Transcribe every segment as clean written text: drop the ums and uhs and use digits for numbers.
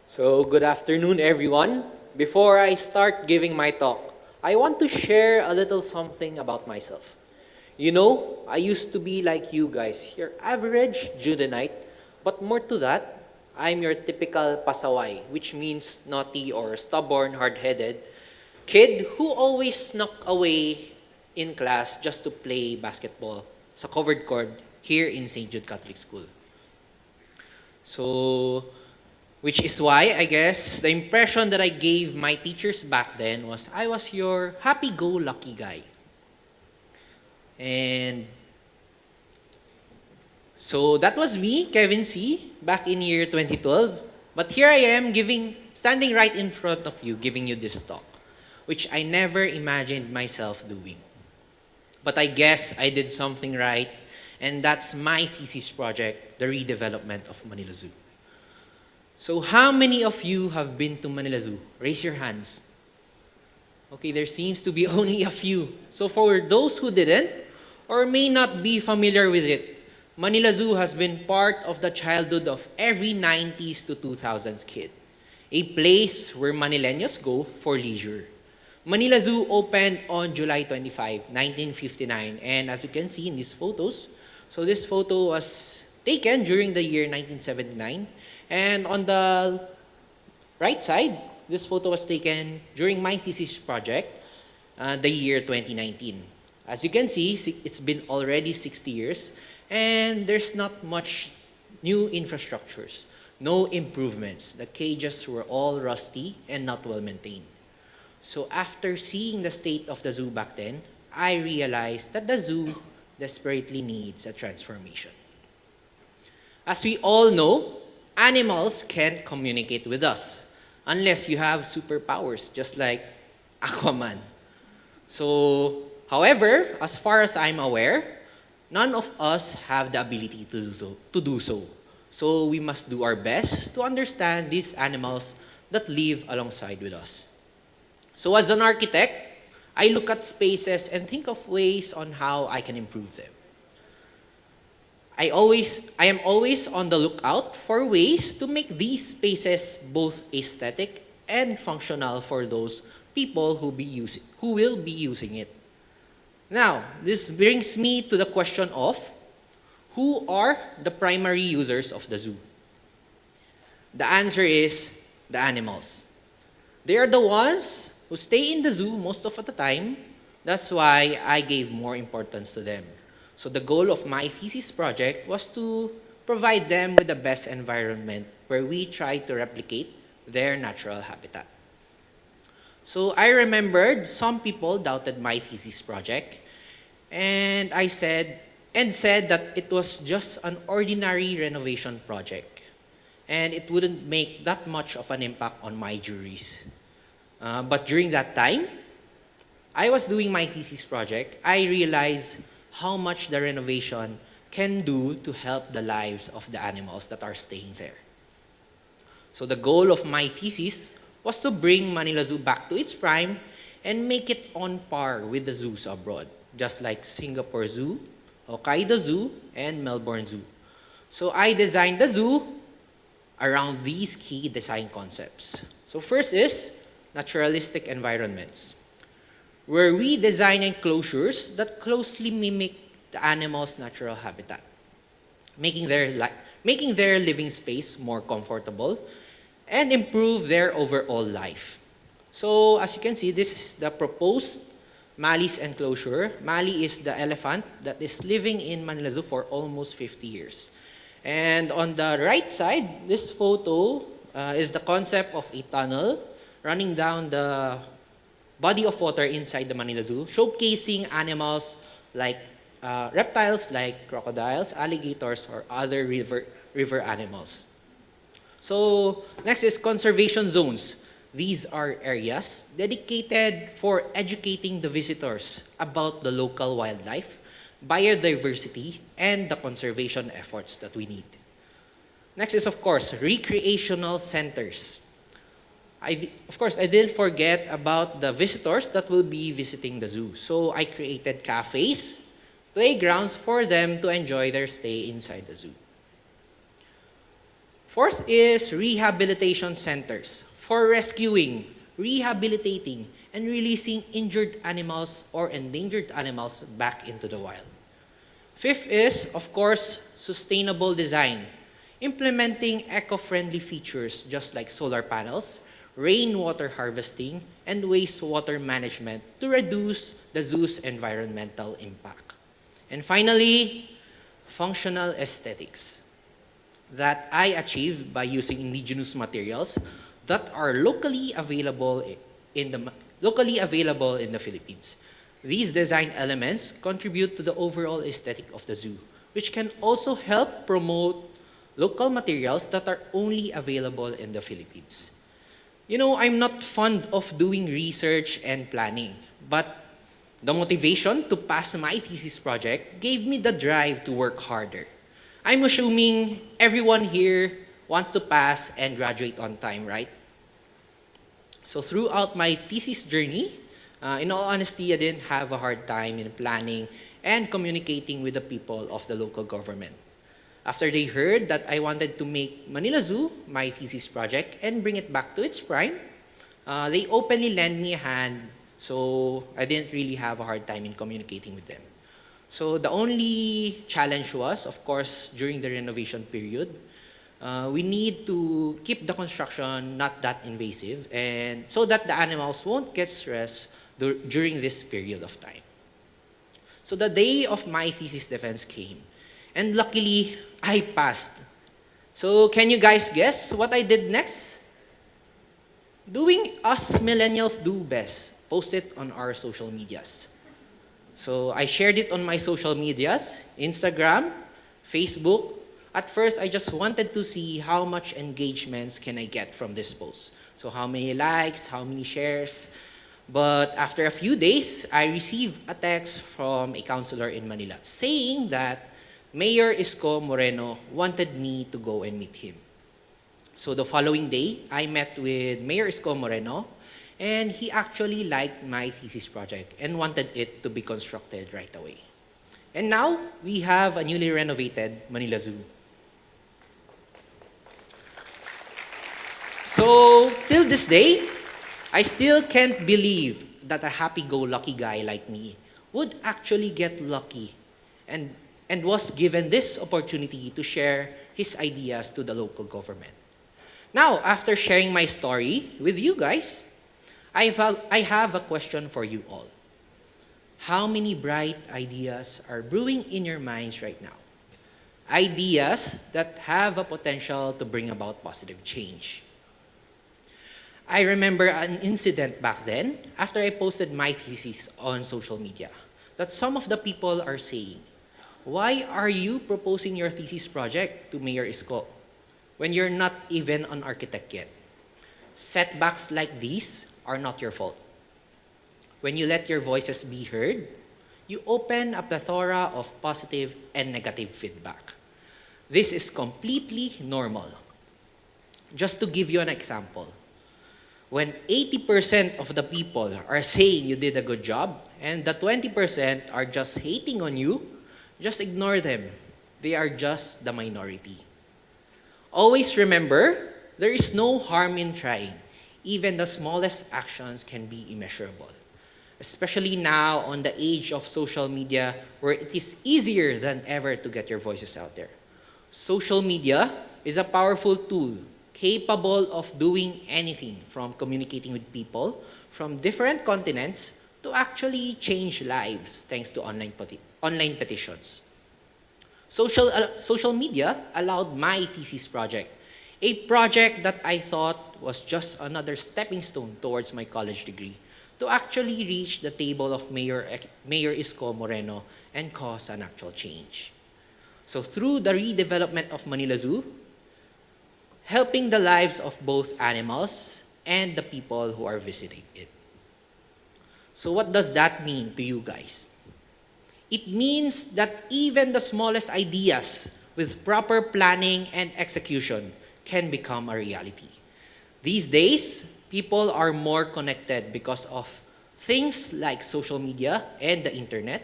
So, good afternoon, everyone. Before I start giving my talk, I want to share a little something about myself. You know, I used to be like you guys, your average Judenite, but more to that, I'm your typical pasaway, which means naughty or stubborn, hard-headed kid who always snuck away in class just to play basketball sa covered court here in St. Jude Catholic School. So, which is why, I guess, the impression that I gave my teachers back then was I was your happy-go-lucky guy. And so that was me, Kevin C., back in year 2012. But here I am standing right in front of you, giving you this talk, which I never imagined myself doing. But I guess I did something right, and that's my thesis project, the redevelopment of Manila Zoo. So how many of you have been to Manila Zoo? Raise your hands. Okay, there seems to be only a few. So for those who didn't, or may not be familiar with it, Manila Zoo has been part of the childhood of every 90s to 2000s kid. A place where Manileños go for leisure. Manila Zoo opened on July 25, 1959. And as you can see in these photos, so this photo was taken during the year 1979. And on the right side, this photo was taken during my thesis project, the year 2019. As you can see, it's been already 60 years, and there's not much new infrastructures, no improvements. The cages were all rusty and not well maintained. So after seeing the state of the zoo back then, I realized that the zoo desperately needs a transformation. As we all know, animals can't communicate with us unless you have superpowers, just like Aquaman. So, however, as far as I'm aware, none of us have the ability to do so. So we must do our best to understand these animals that live alongside with us. So as an architect, I look at spaces and think of ways on how I can improve them. I am always on the lookout for ways to make these spaces both aesthetic and functional for those people who will be using it. Now, this brings me to the question of who are the primary users of the zoo? The answer is the animals. They are the ones who stay in the zoo most of the time. That's why I gave more importance to them. So the goal of my thesis project was to provide them with the best environment where we try to replicate their natural habitat. So I remembered some people doubted my thesis project, and said that it was just an ordinary renovation project, and it wouldn't make that much of an impact on my juries. But during that time, I was doing my thesis project, I realized how much the renovation can do to help the lives of the animals that are staying there. So the goal of my thesis was to bring Manila Zoo back to its prime and make it on par with the zoos abroad, just like Singapore Zoo, Hokkaido Zoo, and Melbourne Zoo. So I designed the zoo around these key design concepts. So first is naturalistic environments, where we design enclosures that closely mimic the animal's natural habitat, making their living space more comfortable and improve their overall life. So as you can see, this is the proposed Mali's enclosure. Mali is the elephant that is living in Manila Zoo for almost 50 years. And on the right side, this photo is the concept of a tunnel running down the body of water inside the Manila Zoo, showcasing animals like reptiles like crocodiles, alligators, or other river animals. So next is conservation zones. These are areas dedicated for educating the visitors about the local wildlife, biodiversity, and the conservation efforts that we need. Next is, of course, recreational centers. I didn't forget about the visitors that will be visiting the zoo. So I created cafes, playgrounds for them to enjoy their stay inside the zoo. Fourth is rehabilitation centers for rescuing, rehabilitating, and releasing injured animals or endangered animals back into the wild. Fifth is, of course, sustainable design, implementing eco-friendly features just like solar panels, rainwater harvesting, and wastewater management to reduce the zoo's environmental impact. And finally, functional aesthetics that I achieve by using indigenous materials that are locally available in the Philippines. These design elements contribute to the overall aesthetic of the zoo, which can also help promote local materials that are only available in the Philippines. You know, I'm not fond of doing research and planning, but the motivation to pass my thesis project gave me the drive to work harder. I'm assuming everyone here wants to pass and graduate on time, right? So throughout my thesis journey, in all honesty, I didn't have a hard time in planning and communicating with the people of the local government. After they heard that I wanted to make Manila Zoo my thesis project and bring it back to its prime, they openly lent me a hand, so I didn't really have a hard time in communicating with them. So the only challenge was, of course, during the renovation period, we need to keep the construction not that invasive and so that the animals won't get stressed during this period of time. So the day of my thesis defense came, and luckily, I passed. So can you guys guess what I did next? Doing us millennials do best, post it on our social medias. So I shared it on my social medias, Instagram, Facebook. At first, I just wanted to see how much engagements can I get from this post. So how many likes, how many shares. But after a few days, I received a text from a counselor in Manila saying that Mayor Isko Moreno wanted me to go and meet him. So the following day, I met with Mayor Isko Moreno, and he actually liked my thesis project and wanted it to be constructed right away. And now, we have a newly renovated Manila Zoo. So, till this day, I still can't believe that a happy-go-lucky guy like me would actually get lucky and was given this opportunity to share his ideas to the local government. Now, after sharing my story with you guys, I have a question for you all. How many bright ideas are brewing in your minds right now? Ideas that have a potential to bring about positive change. I remember an incident back then, after I posted my thesis on social media, that some of the people are saying, "Why are you proposing your thesis project to Mayor Isko when you're not even an architect yet? Setbacks like these are not your fault. When you let your voices be heard, you open a plethora of positive and negative feedback. This is completely normal." Just to give you an example, when 80% of the people are saying you did a good job and the 20% are just hating on you, just ignore them. They are just the minority. Always remember, there is no harm in trying. Even the smallest actions can be immeasurable. Especially now on the age of social media where it is easier than ever to get your voices out there. Social media is a powerful tool capable of doing anything from communicating with people from different continents to actually change lives thanks to online petitions. Social media allowed my thesis project, a project that I thought was just another stepping stone towards my college degree, to actually reach the table of Mayor Isko Moreno and cause an actual change. So through the redevelopment of Manila Zoo, helping the lives of both animals and the people who are visiting it. So what does that mean to you guys? It means that even the smallest ideas with proper planning and execution can become a reality. These days, people are more connected because of things like social media and the internet.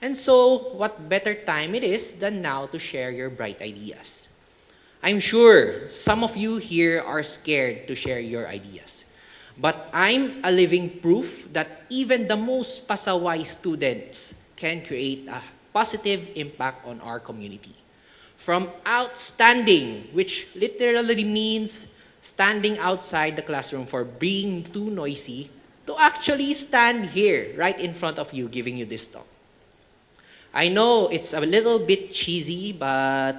And so, what better time it is than now to share your bright ideas? I'm sure some of you here are scared to share your ideas. But I'm a living proof that even the most pasaway students can create a positive impact on our community. From outstanding, which literally means standing outside the classroom for being too noisy, to actually stand here right in front of you giving you this talk. I know it's a little bit cheesy, but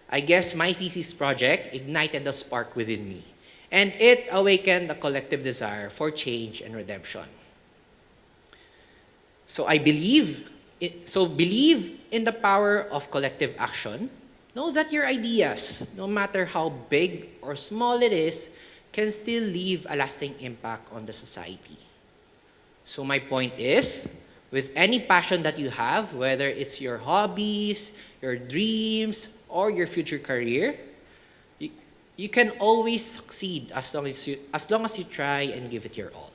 I guess my thesis project ignited the spark within me, and it awakened a collective desire for change and redemption. So believe in the power of collective action. Know that your ideas, no matter how big or small it is, can still leave a lasting impact on the society. So my point is, with any passion that you have, whether it's your hobbies, your dreams, or your future career, you can always succeed as long as you try and give it your all.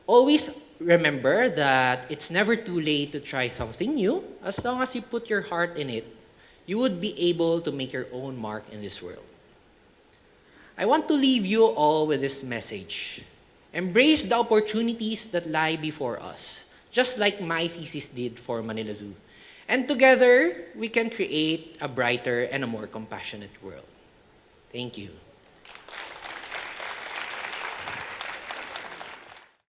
Always remember that it's never too late to try something new. As long as you put your heart in it, you would be able to make your own mark in this world. I want to leave you all with this message. Embrace the opportunities that lie before us, just like my thesis did for Manila Zoo. And together, we can create a brighter and a more compassionate world. Thank you.